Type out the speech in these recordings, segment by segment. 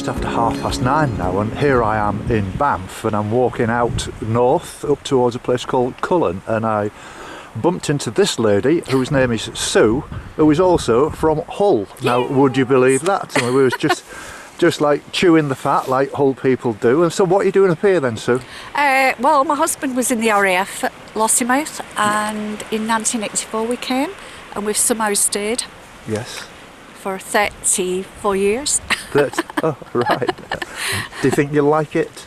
just after 9:30 now, and here I am in Banff, and I'm walking out north up towards a place called Cullen, and I bumped into this lady whose name is Sue, who is also from Hull. Now, would you believe that? And we was just like chewing the fat like Hull people do. And so what are you doing up here then, Sue? Well, my husband was in the RAF at Lossiemouth, and in 1984 we came, and we've somehow stayed. Yes. For 34 years. Oh, right. Do you think you'll like it?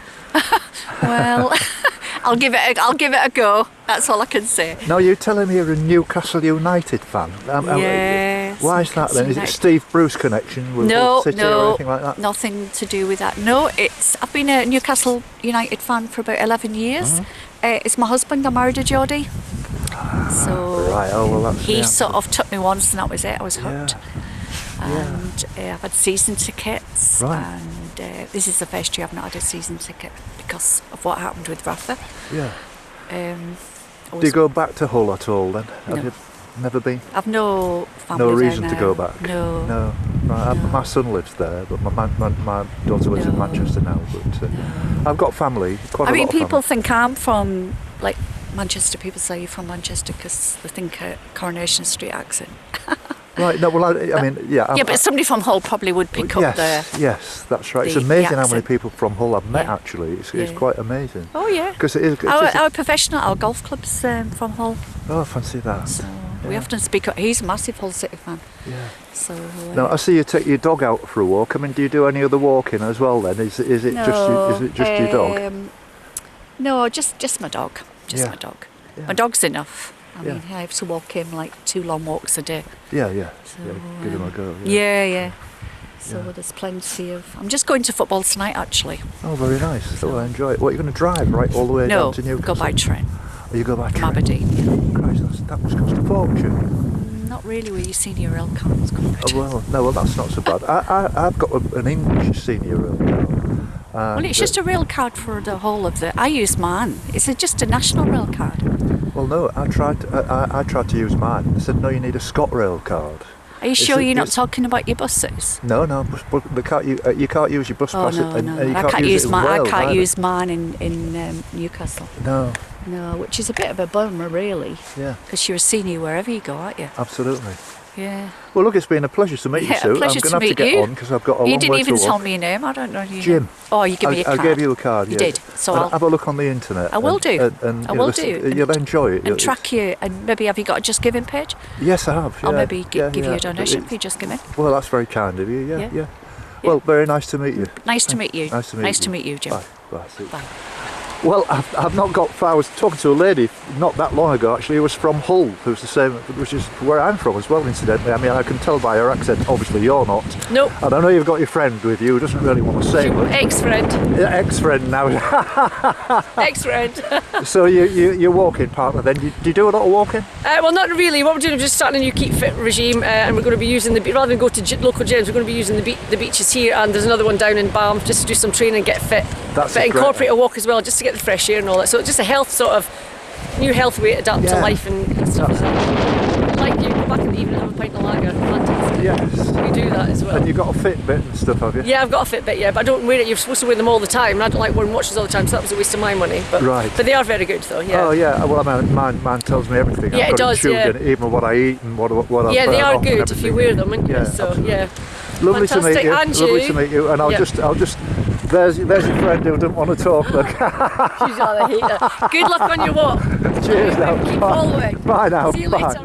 Well, I'll give it a go. That's all I can say. Now, you're telling me you're a Newcastle United fan. Yes. Why is that then? Is it Steve Bruce connection with Hull City or anything like that? Nothing to do with that. No, I've been a Newcastle United fan for about 11 years. It's my husband. I married a Geordie. So right. Oh, well, that's he sort of took me once, and that was it. I was hooked. Yeah. And I've had season tickets, right. And this is the first year I've not had a season ticket because of what happened with Rafa. Yeah. Do you go back to Hull at all then? No. Have you never been? I've no family No reason there to now. go back? No. Right, No. My son lives there, but my daughter lives in Manchester now. But I've got family, quite a lot of people family. think I'm from, like, Manchester. People say you're from Manchester because they think a Coronation Street accent. Right, no, well, I mean, yeah. Yeah, but somebody from Hull probably would pick up the... Yes, that's right. It's the amazing how many accent. people from Hull I've met, actually. It's quite amazing. Oh, yeah. Because it is... Our professional, our golf club's from Hull. Oh, I fancy that. So we often speak up. He's a massive Hull City fan. Yeah. So... Now, I see you take your dog out for a walk. I mean, do you do any other walking as well then? Is it just your dog? No, just my dog. My dog. Yeah. My dog's enough. I Yeah. mean, I have to walk him like 2 long walks a day. Yeah. So, Give him a go. Yeah. So there's plenty of... I'm just going to football tonight, actually. Oh, very nice. So I enjoy it. What, are you going to drive right all the way down to Newcastle? No, go by train. Oh, you go by train? Aberdeen. Christ, that must cost a fortune. Not really with your senior rail cards. Oh, well, that's not so bad. I've got an English senior rail card. Well, it's just a rail card for the whole of the... I use mine. It's just a national rail card. Well, no, I tried to use mine. They said, no, you need a ScotRail card. Are you sure you're not talking about your buses? No, you can't use your bus pass. No. And you I can't use mine. Wales, I can't either. use mine in Newcastle. No. No, which is a bit of a bummer, really. Yeah. Because you're a senior wherever you go, aren't you? Absolutely. Yeah. Well, look, it's been a pleasure to meet you, Sue. A pleasure I'm going to have to get on because I've got a long way to walk. You didn't even tell me your name. I don't know your Jim. name. Oh, you gave me a card. I gave you a card. You yes. did. So and I'll have a look on the internet. I will do. I will do. You'll enjoy it. And track you. And maybe have you got a Just Giving page? Yes, I have. I'll yeah. maybe give you a donation for your Just Giving. Well, that's very kind of you. Yeah. Well, very nice to meet you. Nice to meet you. Nice to meet you, Jim. Bye. Bye. Well, I've not got far. I was talking to a lady not that long ago, actually, who was from Hull, who's the same, which is where I'm from as well, incidentally. I mean, I can tell by her accent, obviously you're not. Nope. And I know you've got your friend with you who doesn't really want to say much. Ex-friend. Yeah, ex-friend now. Ex-friend. So you're walking, partner, then? Do you do a lot of walking? Well, not really. What we're doing is just starting a new Keep Fit regime, and we're going to be using rather than go to local gyms, we're going to be using the beaches here, and there's another one down in Banff just to do some training and get fit. That's but great. incorporate a walk as well, just to get the fresh air and all that. So just a health sort of new health way to adapt to life and stuff. So, like you go back in the evening and have a pint of lager. Fantastic. Yes. We do that as well. And you've got a Fitbit and stuff, have you? Yeah, I've got a Fitbit, yeah, but I don't wear it. You're supposed to wear them all the time, and I don't like wearing watches all the time, so that was a waste of my money. But, right. But they are very good, though, yeah. Oh, yeah. Well, I mean, mine tells me everything. Yeah, I've it got does, tuned yeah. in, even what I eat and what I Yeah, they burn are off and good if you everything. wear them, aren't you? Yeah, So, absolutely. yeah. Lovely to meet you. And Lovely to meet you. And I'll just. There's your friend who doesn't want to talk. Look. She's rather hate that. Good luck on your walk. Cheers now. Keep following. Bye now. See you Bye. later.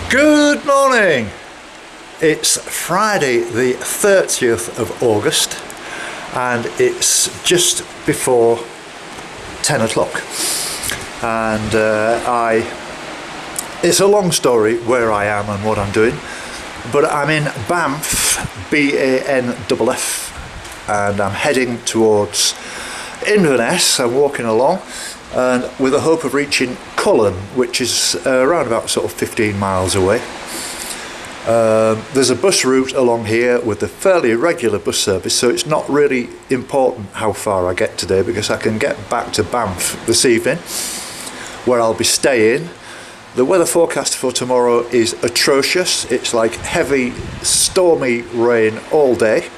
Good morning. It's Friday the 30th of August and it's just before 10 o'clock and it's a long story where I am and what I'm doing, but I'm in Banff, B-A-N-F-F, and I'm heading towards Inverness. I'm walking along and with the hope of reaching Cullen, which is around about sort of 15 miles away. There's a bus route along here with a fairly regular bus service, so it's not really important how far I get today, because I can get back to Banff this evening, where I'll be staying. The weather forecast for tomorrow is atrocious. It's like heavy, stormy rain all day.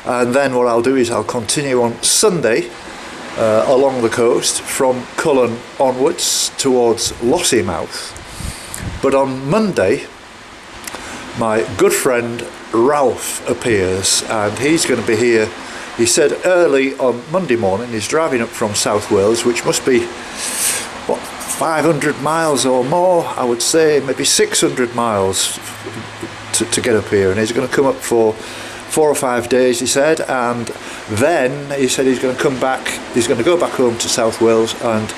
And then what I'll do is I'll continue on Sunday along the coast from Cullen onwards towards Lossiemouth. But on Monday, my good friend Ralph appears, and he's going to be here, he said, early on Monday morning. He's driving up from South Wales, which must be, what, 500 miles or more, I would say, maybe 600 miles to get up here. And he's going to come up for 4 or 5 days, he said, and then he said he's going to come back, he's going to go back home to South Wales. And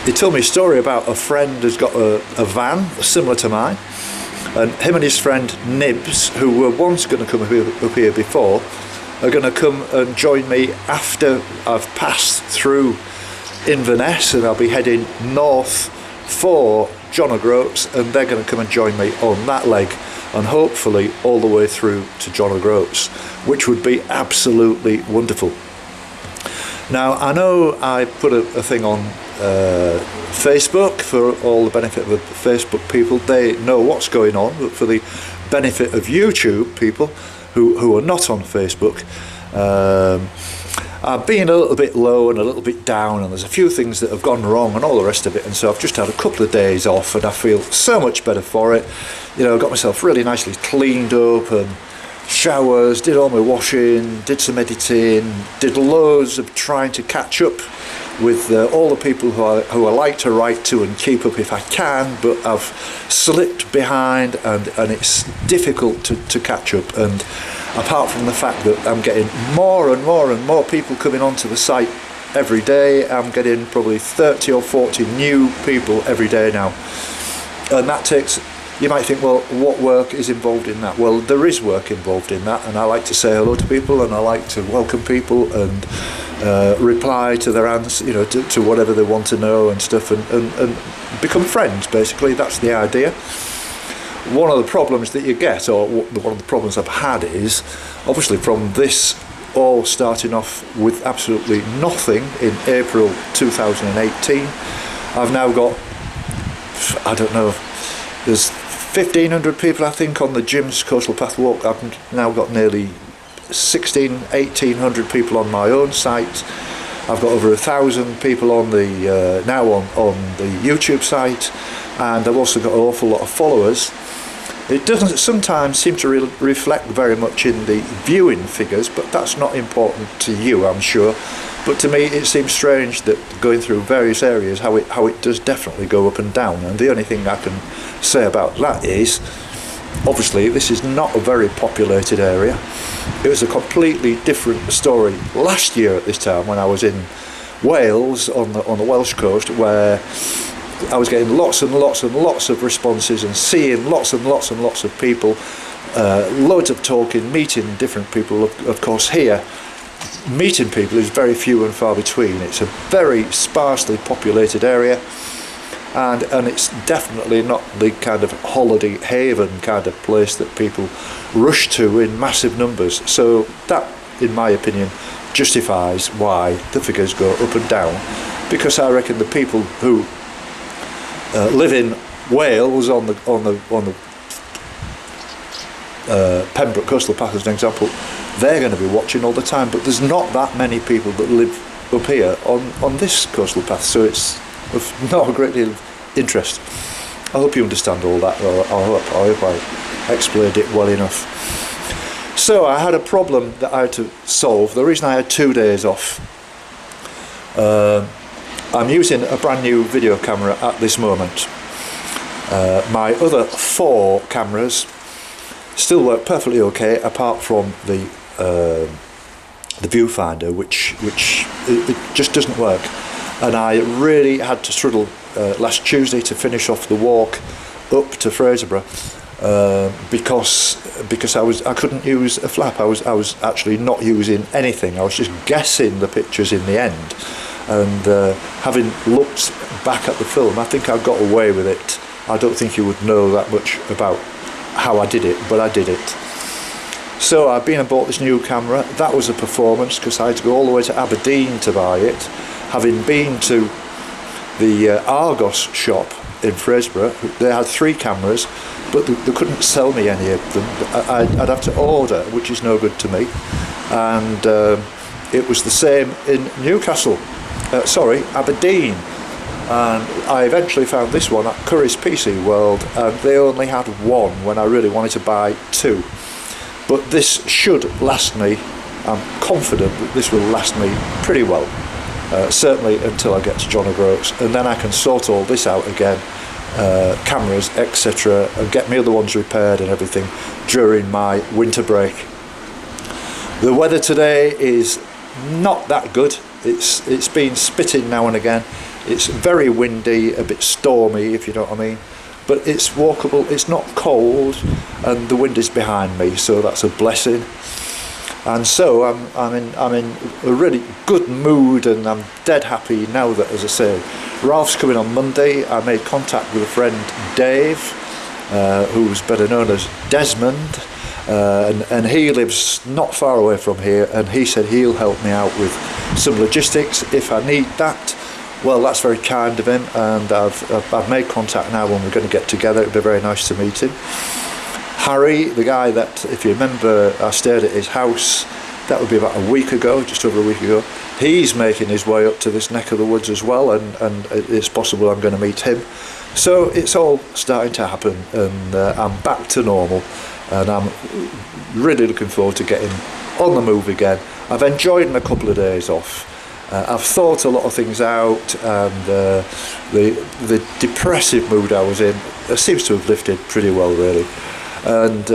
he told me a story about a friend who's got a van similar to mine, and him and his friend Nibs, who were once going to come up here before, are going to come and join me after I've passed through Inverness, and I'll be heading north for John O'Groats, and they're going to come and join me on that leg, and hopefully all the way through to John O'Groats, which would be absolutely wonderful. Now, I know I put a thing on Facebook for all the benefit of the Facebook people. They know what's going on, but for the benefit of YouTube people who are not on Facebook, I've been a little bit low and a little bit down, and there's a few things that have gone wrong and all the rest of it, and so I've just had a couple of days off, and I feel so much better for it. You know, I got myself really nicely cleaned up and showers, did all my washing, did some editing, did loads of trying to catch up with all the people who I like to write to and keep up if I can, but I've slipped behind, and it's difficult to catch up. And apart from the fact that I'm getting more and more and more people coming onto the site every day, I'm getting probably 30 or 40 new people every day now, and that takes, you might think, well, what work is involved in that? Well, there is work involved in that, and I like to say hello to people, and I like to welcome people and reply to their answers, you know, to whatever they want to know and stuff, and become friends, basically. That's the idea. One of the problems that you get, or one of the problems I've had, is obviously from this all starting off with absolutely nothing in April 2018, I've now got, I don't know, there's 1,500 people I think on the Jim's Coastal Path Walk. I've now got nearly 1,800 people on my own site. I've got over 1,000 people on the now on the YouTube site, and I've also got an awful lot of followers. It doesn't sometimes seem to reflect very much in the viewing figures, but that's not important to you, I'm sure. But to me, it seems strange that going through various areas, how it does definitely go up and down. And the only thing I can say about that is, obviously, this is not a very populated area. It was a completely different story last year at this time, when I was in Wales on the Welsh coast, where I was getting lots and lots and lots of responses and seeing lots and lots and lots of people, loads of talking, meeting different people. Of course, here, meeting people is very few and far between. It's a very sparsely populated area, and it's definitely not the kind of holiday haven kind of place that people rush to in massive numbers. So that, in my opinion, justifies why the figures go up and down, because I reckon the people who live in Wales on the Pembroke Coastal Path as an example, they're going to be watching all the time. But there's not that many people that live up here on this coastal path, so it's of not a great deal of interest. I hope you understand all that, or I hope I explained it well enough. So I had a problem that I had to solve. The reason I had 2 days off, I'm using a brand new video camera at this moment. My other 4 cameras still work perfectly okay, apart from the viewfinder, which it just doesn't work. And I really had to struggle last Tuesday to finish off the walk up to Fraserburgh, because I couldn't use a flap. I was actually not using anything. I was just guessing the pictures in the end, And having looked back at the film, I think I got away with it. I don't think you would know that much about how I did it, but I did it. So I've been and bought this new camera. That was a performance because I had to go all the way to Aberdeen to buy it. Having been to the Argos shop in Fraserburgh, they had 3 cameras, but they couldn't sell me any of them. I'd have to order, which is no good to me. And it was the same in Newcastle, Aberdeen. And I eventually found this one at Curry's PC World, and they only had 1 when I really wanted to buy 2. But this should last me. I'm confident that this will last me pretty well, certainly until I get to John O'Groats, and then I can sort all this out again, cameras, etc., and get my other ones repaired and everything during my winter break. The weather today is not that good. It's been spitting now and again. It's very windy, a bit stormy, if you know what I mean. But it's walkable, it's not cold, and the wind is behind me, so that's a blessing. And so I'm in a really good mood, and I'm dead happy now that, as I say, Ralph's coming on Monday. I made contact with a friend, Dave, who's better known as Desmond, and he lives not far away from here, and he said he'll help me out with some logistics if I need that. Well, that's very kind of him, and I've made contact now, and we're going to get together. It'd be very nice to meet him. Harry, the guy that, if you remember, I stayed at his house, that would be about a week ago, just over a week ago. He's making his way up to this neck of the woods as well, and it's possible I'm going to meet him. So it's all starting to happen, and I'm back to normal, and I'm really looking forward to getting on the move again. I've enjoyed a couple of days off. I've thought a lot of things out, and the depressive mood I was in seems to have lifted pretty well, really. And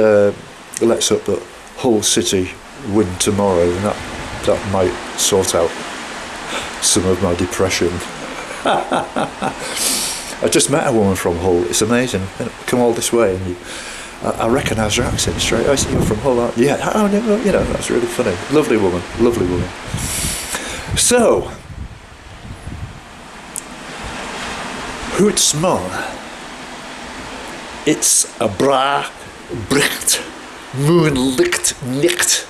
let's hope that Hull City win tomorrow, and that might sort out some of my depression. I just met a woman from Hull. It's amazing. Come all this way, and I recognise her accent straight. I said, "You're from Hull, aren't you?" Yeah, oh, no, you know, that's really funny. Lovely woman, lovely woman. So, Hoots Mon. It's a bra, bricht, moonlicht, nicht,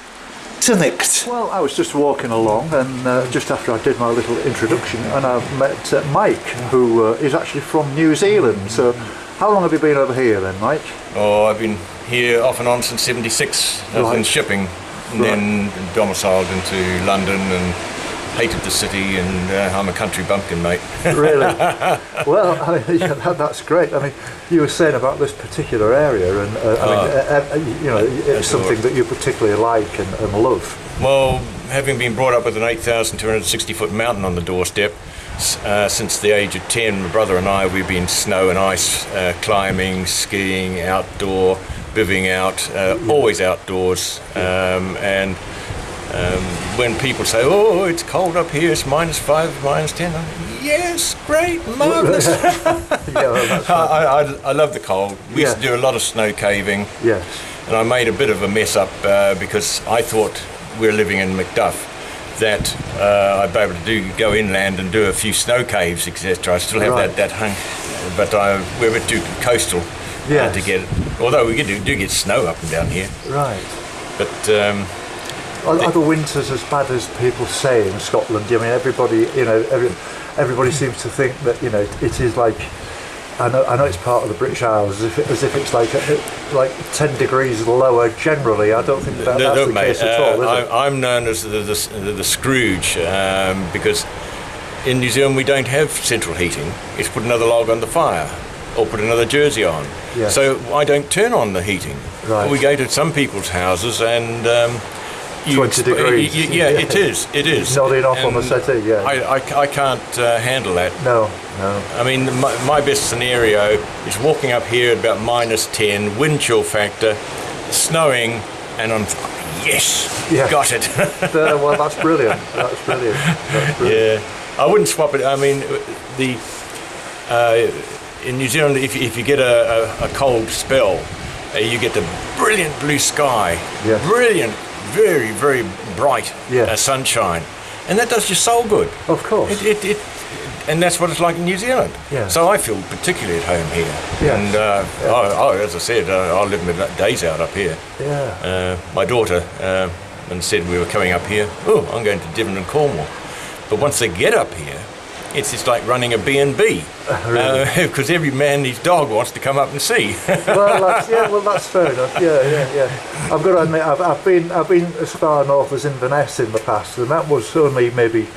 tonicht. Well, I was just walking along, and just after I did my little introduction, and I met Mike, who is actually from New Zealand. So, how long have you been over here then, Mike? Oh, I've been here off and on since '76. I was in shipping, and then domiciled into London and hated the city, and I'm a country bumpkin, mate. Really? Well, I mean, yeah, that's great. I mean, you were saying about this particular area, and you know, it's something that you particularly like and love. Well, having been brought up with an 8,260-foot mountain on the doorstep, since the age of 10, my brother and I, we've been snow and ice, climbing, skiing, outdoor, bivvying out, always outdoors, and when people say, "Oh, it's cold up here, it's -5, -10, I'm like, yes, great, marvellous. I love the cold. We used to do a lot of snow caving, and I made a bit of a mess up because I thought we were living in Macduff, that I'd be able to go inland and do a few snow caves, etc. I still have that hung, but we're a bit too coastal to get it. Although we do get snow up and down here. Right. But are the winters as bad as people say in Scotland? I mean, everybody, you know, everybody seems to think that, you know, it is like, I know it's part of the British Isles, as if it's like 10 degrees lower generally. I don't think that's the case at all, is it? I'm known as the Scrooge because in New Zealand we don't have central heating. It's put another log on the fire or put another jersey on. Yes. So I don't turn on the heating. Right. We go to some people's houses and 20 degrees. It is. Nodding off on the settee, I can't handle that. No. I mean, my best scenario is walking up here at about -10, wind chill factor, snowing, and I'm got it. Well, that's brilliant. That's brilliant. Yeah, I wouldn't swap it. I mean, in New Zealand, if you get a cold spell, you get the brilliant blue sky, brilliant, very, very bright sunshine. and that does your soul good. Of course. And that's what it's like in New Zealand. Yeah. So I feel particularly at home here. Yes. And as I said, I live my days out up here. Yeah. My daughter and said we were coming up here. Oh, I'm going to Devon and Cornwall. But once they get up here, it's just like running a B&B. Really? Because every man and his dog wants to come up and see. Well, that's fair enough. Yeah. I've got to admit, I've been as far north as Inverness in the past, and that was only maybe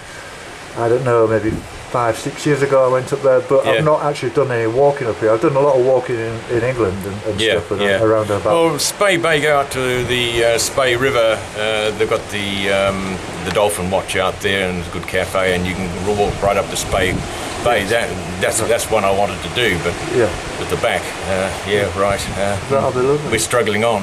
5-6 years ago I went up there, but I've not actually done any walking up here. I've done a lot of walking in England and stuff around about. Well, Spey Bay, go out to the Spey River. They've got the Dolphin Watch out there, and it's a good cafe, and you can walk right up to Spey Bay. That's one I wanted to do, but at the back, right. That'll be lovely. We're struggling on.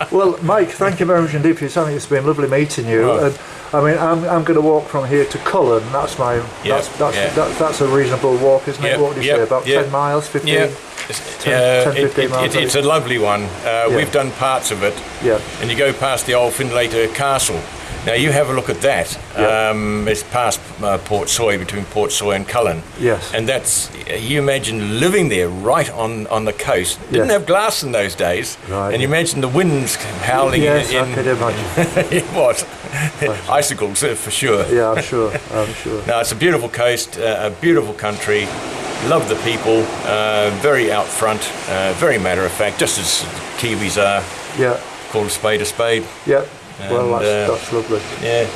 Well, Mike, thank you very much indeed for your time. It's been lovely meeting you. Right. And I mean, I'm going to walk from here to Cullen. That's a reasonable walk, isn't it? What would you say? About 10 miles, 15? Yeah. 10, 15 miles. It's a lovely one. We've done parts of it. Yeah. And you go past the old Findlater Castle. Now you have a look at that. It's past Portsoy, between Portsoy and Cullen. Yes. And you imagine living there right on the coast. Didn't have glass in those days. Right. And you imagine the winds howling Yes, in. I could imagine. It was. Icicles for sure. Yeah, I'm sure. No, it's a beautiful coast, a beautiful country. Love the people, very out front, very matter of fact, just as Kiwis are. Yeah. Call a spade a spade. Yeah. Well, that's lovely. Yeah.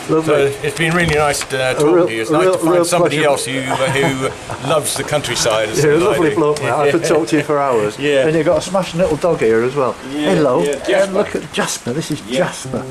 Lovely. So it's been really nice talking to you. It's nice to find somebody else who loves the countryside. You're a lovely bloke, mate. I could talk to you for hours. Yeah. And you've got a smashing little dog here as well. Yeah, Hello. yeah, Jasper. And look at Jasper. This is Jasper.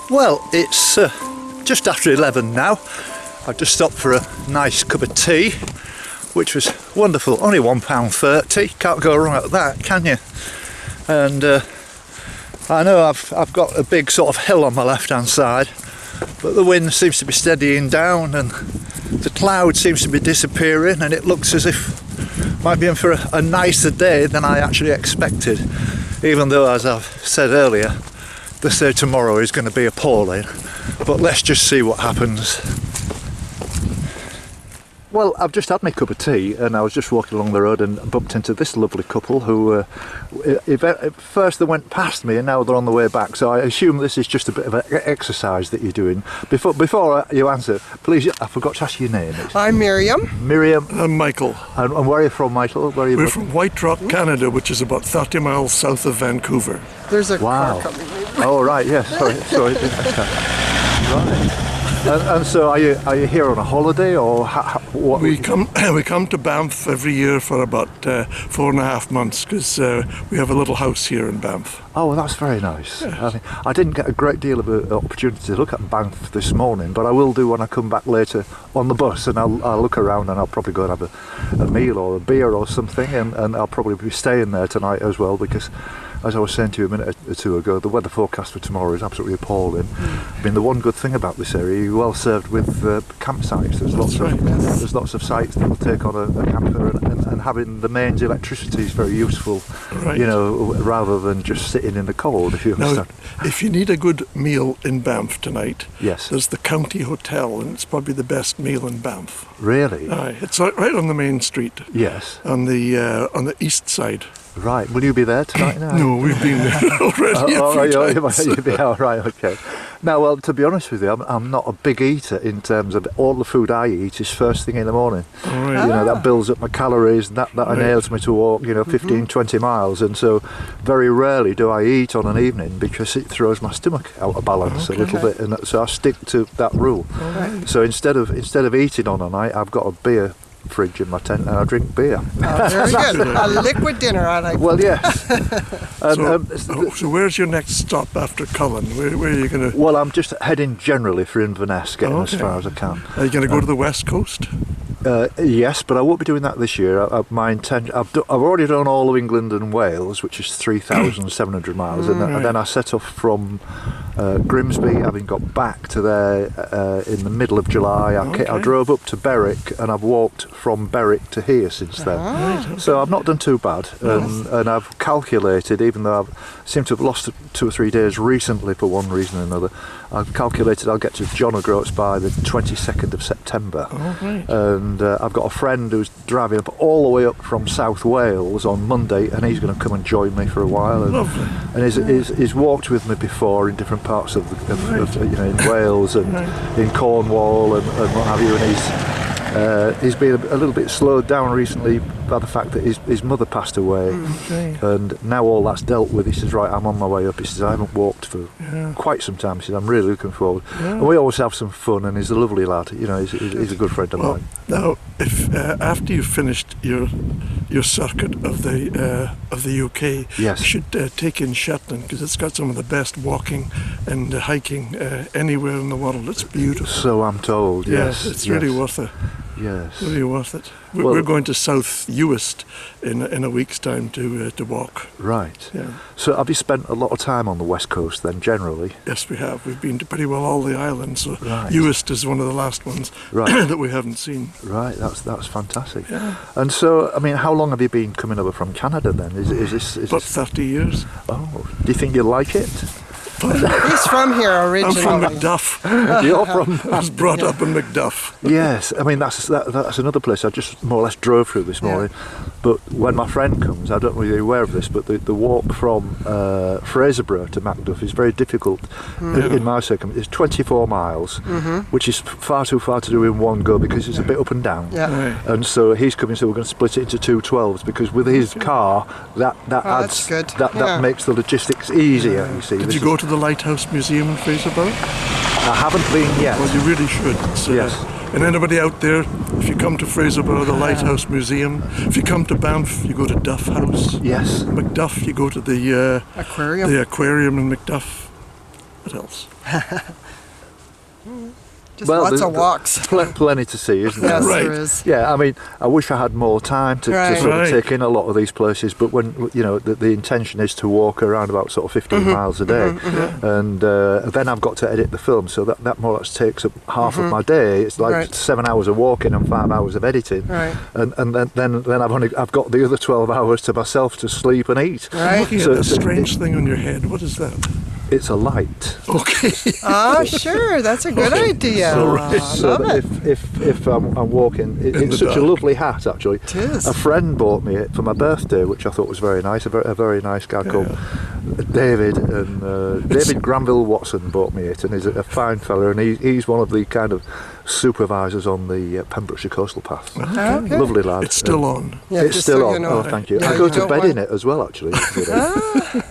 Well, it's just after 11 now. I've just stopped for a nice cup of tea, which was wonderful. Only £1.30. Can't go wrong at that, can you? And I know I've got a big sort of hill on my left hand side, but the wind seems to be steadying down and the cloud seems to be disappearing, and it looks as if might be in for a nicer day than I actually expected, even though, as I've said earlier, they say tomorrow is going to be appalling. But let's just see what happens. Well, I've just had my cup of tea and I was just walking along the road and bumped into this lovely couple who, at first they went past me and now they're on the way back. So I assume this is just a bit of an exercise that you're doing. Before you answer, please, I forgot to ask your name. I'm Miriam. Miriam. I'm Michael. And where are you from, Michael? Where are you We're from White Rock, Canada, which is about 30 miles south of Vancouver. There's a Wow. car coming. Oh, right, yes. Sorry. Right. And so are you here on a holiday or what? We come to Banff every year for about 4.5 months because we have a little house here in Banff. Oh, well, that's very nice. Yes. I didn't get a great deal of an opportunity to look at Banff this morning, but I will do when I come back later on the bus, and I'll look around and I'll probably go and have a meal or a beer or something, and I'll probably be staying there tonight as well because, as I was saying to you a minute or two ago, the weather forecast for tomorrow is absolutely appalling. I mean, the one good thing about this area, you're well served with campsites. There's lots of sites that will take on a camper, and having the mains electricity is very useful, Right. you know, rather than just sitting in the cold, if you Now, understand. if you need a good meal in Banff tonight, Yes. there's the County Hotel, and it's probably the best meal in Banff. Really? Aye, it's right on the main street, Yes. on the east side. Right. Will you be there tonight now? No, we've been there already a few times. You'll be all right. Okay. Now, well, to be honest with you, I'm not a big eater in terms of all the food I eat is first thing in the morning. All right. You know, that builds up my calories, and that Right. enables me to walk, 15, 20 miles. And so very rarely do I eat on an evening because it throws my stomach out of balance a little bit. And so I stick to that rule. So instead of eating on a night, I've got a beer fridge in my tent and I drink beer. Very good. A liquid dinner, I like. Well, yes. And, So where's your next stop after Cullen? Where are you going to... well, I'm just heading generally for Inverness, getting as Okay. far as I can. Are you going to go to the west coast? Yes, but I won't be doing that this year. My intention, I've already done all of England and Wales, which is 3,700 miles, and then I set off from Grimsby, having got back to there in the middle of July. I drove up to Berwick, and I've walked from Berwick to here since then. So I've not done too bad, and I've calculated, even though I seem to have lost 2 or 3 days recently for one reason or another, I've calculated I'll get to John O'Groats by the 22nd of September. And I've got a friend who's driving up all the way up from South Wales on Monday, and he's going to come and join me for a while. And he's walked with me before in different parts of in Wales and in Cornwall and what have you. And he's been a little bit slowed down recently by the fact that his mother passed away, and now all that's dealt with. He says, right, I'm on my way up. He says, I haven't walked for quite some time. He says, I'm really looking forward. And we always have some fun, and he's a lovely lad. You know, he's a good friend of mine. Now, if after you've finished your circuit of the UK, Yes. you should take in Shetland because it's got some of the best walking and hiking anywhere in the world. It's beautiful. So I'm told. Yes, it's really worth it. Yes. Really worth it. Well- We're going to South Uist in a week's time to walk. Right. Yeah. So have you spent a lot of time on the west coast then, generally? Yes, we have. We've been to pretty well all the islands. So Right. Uist is one of the last ones Right. that we haven't seen. Right. That's fantastic. Yeah. And so, I mean, how long have you been coming over from Canada then? Is About this? 30 years. Oh, do you think you like it? He's from here I'm originally. from Macduff. You're from. I was brought up in Macduff. Yes, I mean that's another place I just more or less drove through this morning. But when my friend comes, I don't know if you're aware of this, but the walk from Fraserburgh to Macduff is very difficult in my circumstances. It's 24 miles, which is far too far to do in one go because it's a bit up and down. Yeah. Right. And so he's coming, so we're going to split it into 2 12s because with his car, that that's adds good. that Yeah. makes the logistics easier. You see, Did This you is- go to the Lighthouse Museum in Fraserburgh? I haven't been yet. Well, you really should. So, Yes. And anybody out there, if you come to Fraserburgh, the Lighthouse Museum. If you come to Banff, you go to Duff House. Yes. Macduff, you go to the Aquarium. aquarium in Macduff. What else? Do Just lots of walks. Plenty to see, isn't there? Yes, Right. there is. Yeah, I mean, I wish I had more time to Right. sort of Right. take in a lot of these places, but when, you know, the intention is to walk around about sort of 15 miles a day, and then I've got to edit the film, so that more or less takes up half of my day. It's like Right. 7 hours of walking and 5 hours of editing, Right. and then I've got the other 12 hours to myself to sleep and eat. Right. Looking So at a it's- strange thing on your head. What is that? It's a light. Okay. Ah, sure. That's a good idea. So Love that it. if I'm walking, it's the such a dark. lovely hat actually. It is. A friend bought me it for my birthday, which I thought was very nice. A very nice guy called David, and David Granville Watson bought me it, and he's a fine fella, and he's one of the kind of supervisors on the Pembrokeshire Coastal Path. Okay. Lovely lad. It's still on. Yeah, It's just still so on. you know. Oh, thank you. Yeah, I go you to don't bed want- in it as well, actually.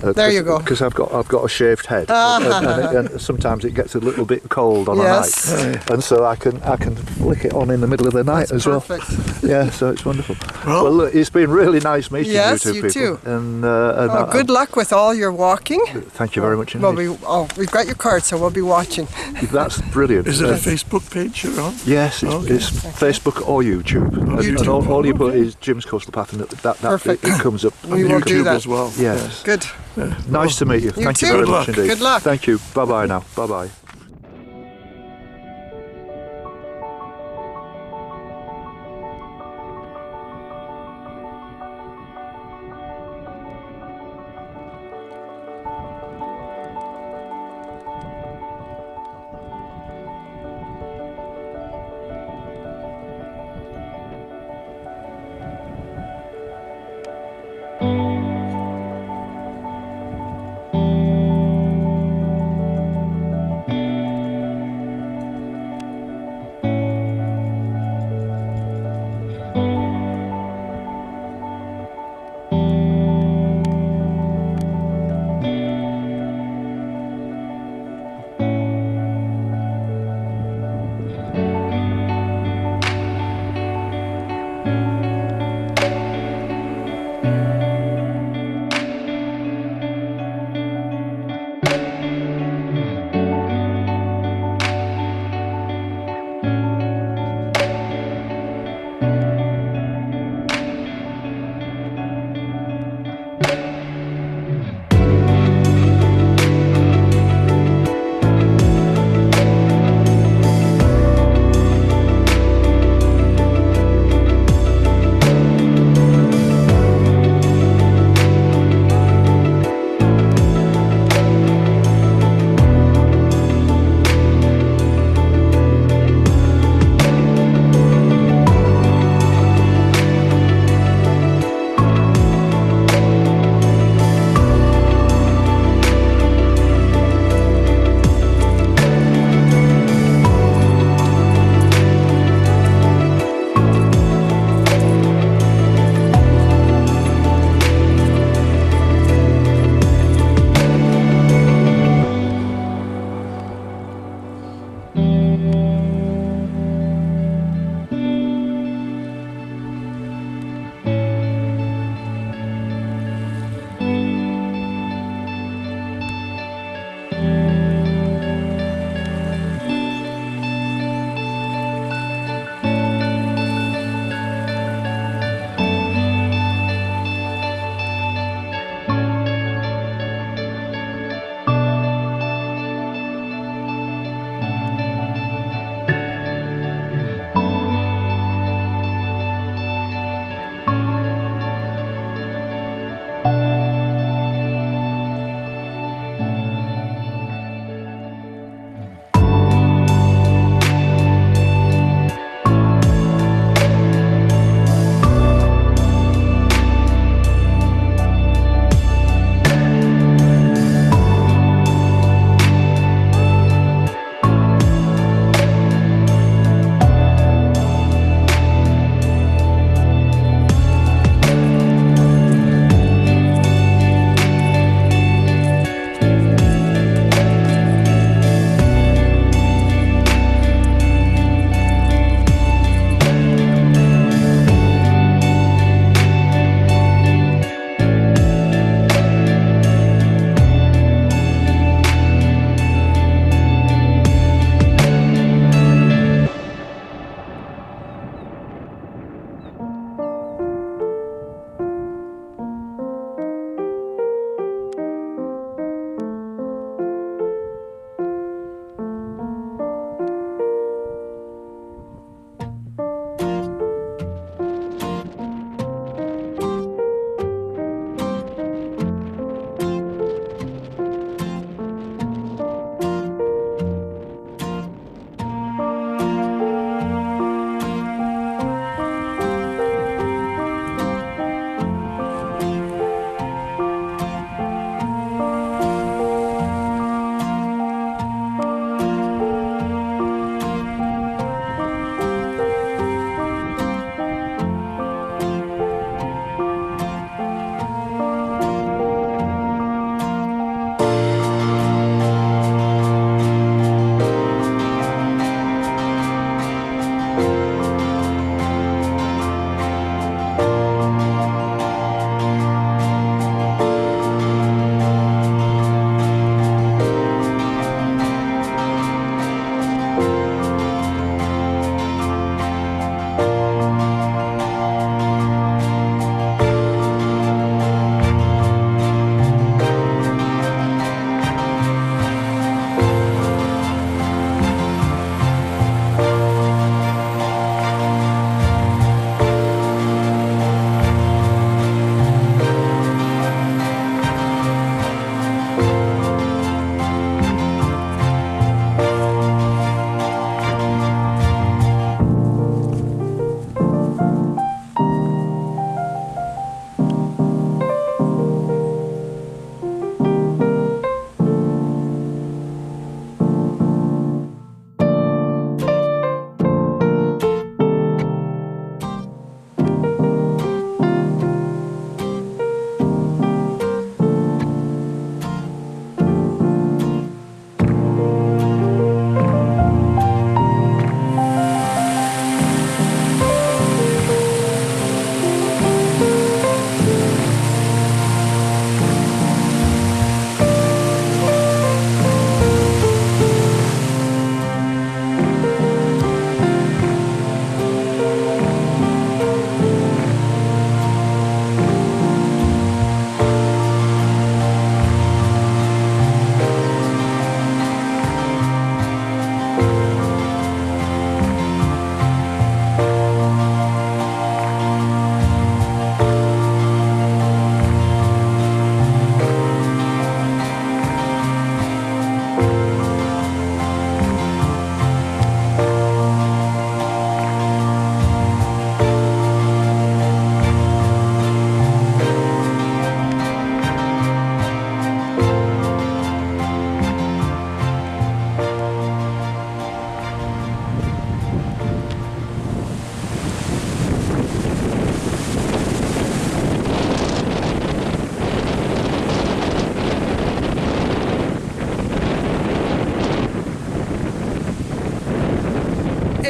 There you go. Because I've got a shaved head, and sometimes it gets a little bit cold on Yes. a night, and so I can flick it on in the middle of the night That's as well. perfect. Yeah, so it's wonderful. Well- Well, look, it's been really nice meeting Yes, you two you people. too. And Oh, good luck with all your walking. Thank you very much indeed. We've got your card, so we'll be watching. That's brilliant. Is it a Facebook page you're on? Yes, it's Facebook or YouTube. And all you put is Jim's Coastal Path, and that Perfect. it comes up. We will do YouTube that. as well. Yes. Good. Nice to meet you. You Thank too. you very Good much luck. indeed. Good luck. Thank you. Bye bye now. Bye bye.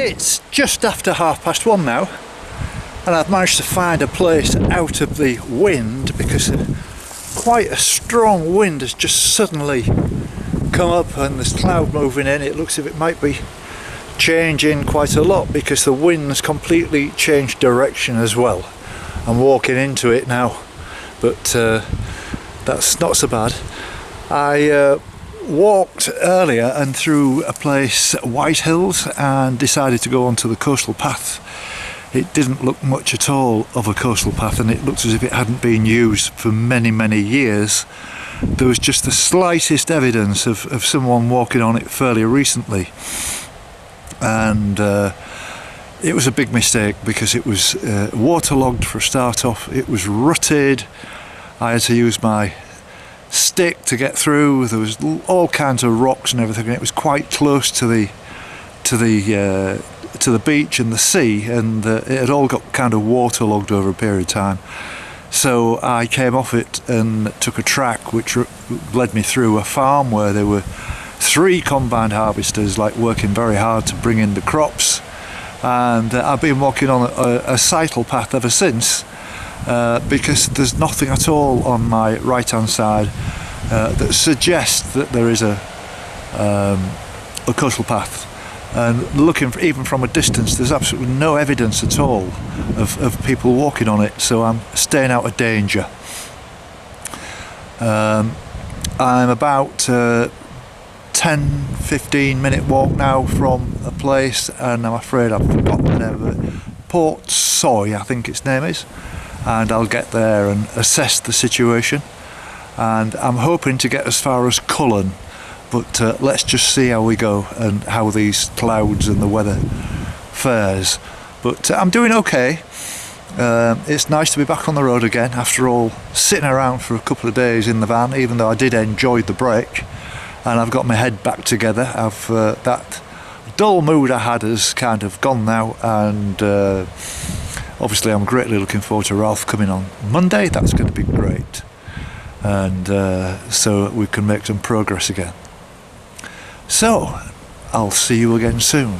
It's just after 1:30 now, and I've managed to find a place out of the wind because quite a strong wind has just suddenly come up and there's cloud moving in. It looks as if it might be changing quite a lot because the wind's completely changed direction as well. I'm walking into it now, but that's not so bad. I walked earlier and through a place at White Hills and decided to go onto the coastal path. It didn't look much at all of a coastal path, and it looked as if it hadn't been used for many years. There was just the slightest evidence of someone walking on it fairly recently, and it was a big mistake because it was waterlogged for a start off. It was rutted. I had to use my stick to get through. There was all kinds of rocks and everything, and it was quite close to the beach and the sea, and it had all got kind of waterlogged over a period of time. So I came off it and took a track which led me through a farm where there were 3 combined harvesters working very hard to bring in the crops, and I've been walking on a cycle path ever since. Because there's nothing at all on my right hand side that suggests that there is a coastal path, and looking even from a distance there's absolutely no evidence at all of people walking on it, so I'm staying out of danger. I'm about 10-15 minute walk now from a place, and I'm afraid I've forgotten the name of it. Portsoy, I think its name is. And I'll get there and assess the situation, and I'm hoping to get as far as Cullen, but let's just see how we go and how these clouds and the weather fares. But I'm doing okay. It's nice to be back on the road again after all sitting around for a couple of days in the van, even though I did enjoy the break, and I've got my head back together. That dull mood I had has kind of gone now, and obviously I'm greatly looking forward to Ralph coming on Monday. That's going to be great, and so we can make some progress again. So I'll see you again soon.